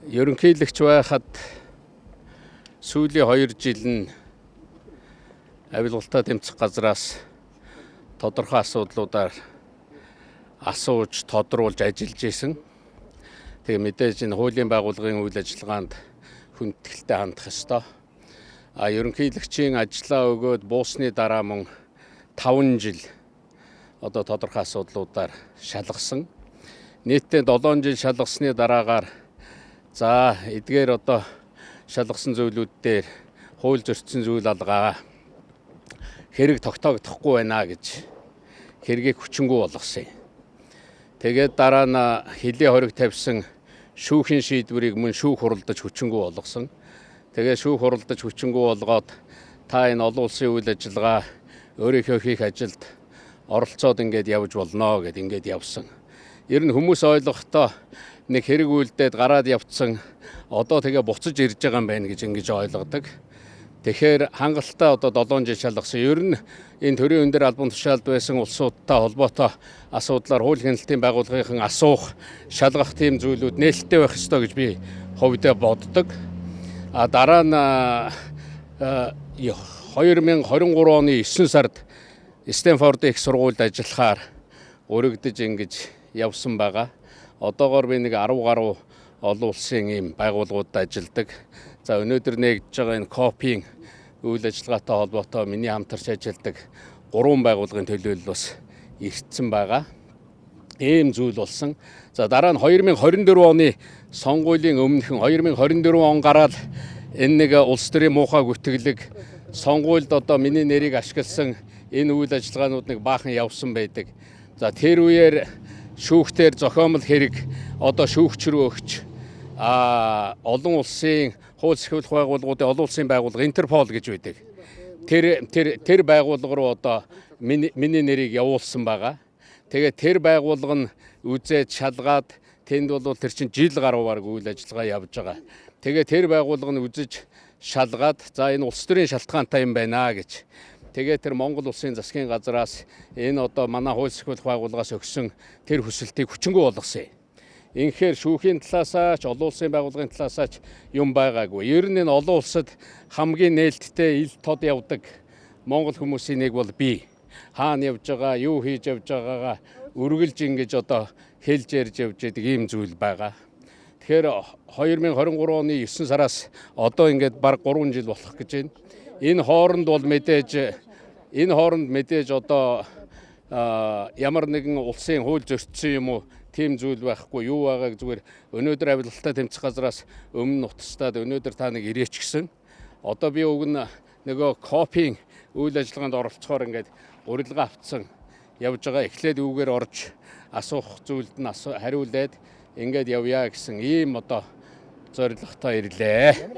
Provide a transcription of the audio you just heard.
Ерөнхийлөгч байхад сүүлийн 2 жил нь авилгалтай тэмцэх газраас тодорхой асуудлуудаар асууж, тодруулж ажиллаж исэн. Тэгээ мэдээж энэ хуулийн байгууллагын үйл ажиллагаанд хүндэтгэлтэй хандах ёстой. Ерөнхийлөгчийн ажлаа өгөөд буусны дараа мөн 5 жил тодорхой асуудлуудаар шалгасан. Нийтдээ 7 жил шалгасны дараагаар эдгээр шалгасан зүйлүүд дээр хууль зөрчсөн зүйл алгаа хэрэг тогтоогдохгүй байна гэж хэргийг хүчингү болгосон юм. Тэгээд дараа нь хэлийн хориг тавьсан шүүхийн шийдвэрийг мөн шүүх хуралдаж хүчингү болгосон. Тэгээд шүүх хуралдаж хүчингү болгоод та энэ олон улсын үйл ажиллагаа өөрийнхөө хийх ажилд оролцоод ингээд явж болно гэд ингээд явсан. Ер нь хүмүүс ойлгохдоо нэг хэрэг үйлдээд гараад явцсан тэгээ буцаж ирж байгаа юм байна гэж ингэж ойлгодог. Тэгэхээр хангалттай 7 жил шалгасан. Ер нь энэ төрийн өндөр албан тушаалд байсан улсуудтай холбоотой асуудлаар хууль хяналтын байгууллагын асуух, шалгах тийм зүйлүүд нээлттэй байх ёстой гэж би хувьдаа боддог. Дараа нь 2023 оны 9 сард Стэнфордын их сургуульд ажиллахаар өргөдөж ингэж явсан байгаа. Одоогоор би нэг 10 гаруй олон улсын ийм байгууллагуудад ажилладаг. Өнөөдөр нэгдэж байгаа энэ копийн үйл ажиллагаатай холбоотой миний хамтарч ажилладаг 3 байгууллагын төлөөлөл бас ирсэн байгаа. Ийм зүйл болсон. Дараа нь 2024 оны сонгуулийн өмнөхөн 2024 он гараад энэ нэг улс төрийн муухай гүтгэлэг сонгуульд миний нэрийг ашигласан энэ үйл ажиллагаанууд нэг баахан явсан байдаг. Тэр үеэр шүүхтэр зохиомл хэрэг шүүгч рүү өгч олон улсын хууль сахиулах байгууллагуудын олон улсын байгууллага Интерпол гэж байдаг. Тэр байгууллага руу миний нэрийг явуулсан байгаа. Тэгээд тэр байгууллага нь үзээд шалгаад тэнд бол тэр чинь жил гаруйгаар үйл ажиллагаа явж байгаа. Тэгээд тэр байгууллага нь үзэж шалгаад энэ улс төрийн шалтгаантай юм байна гэж. Тэгээд тэр Монгол улсын засгийн газраас энэ манай хууль сахиулах байгууллагаас өгсөн тэр хүсэлтийг хүчингү болгосон юм. Инхээр шүүхийн талаасаач олон улсын байгууллагын талаасаач юм байгаагүй. Ер нь энэ олон улсад хамгийн нээлттэй ил тод явдаг монгол хүмүүсийн нэг бол би. Хаана явж байгаа, юу хийж явж байгаагаа үргэлж ингэж хэлж ярьж явж байдаг ийм зүйл байгаа. Тэгэхээр 2023 оны 9 сараас ингээд баг 3 жил болох гэж байна. Энэ хооронд мэдээж ямар нэгэн улсын хууль зөрчсөн юм уу тийм зүйл байхгүй юу байгааг зүгээр өнөөдөр авилгалтай тэмцэх газраас өмнө нутастаад өнөөдөр та нэг ирээч гисэн. Би уг нь нөгөө копийн үйл ажиллагаанд оролцохоор ингээд урилга авцсан явж байгаа. Эхлээд үүгээр орж асуух зүйлд нь хариулээд ингээд явъя гэсэн ийм зорилготой ирлээ.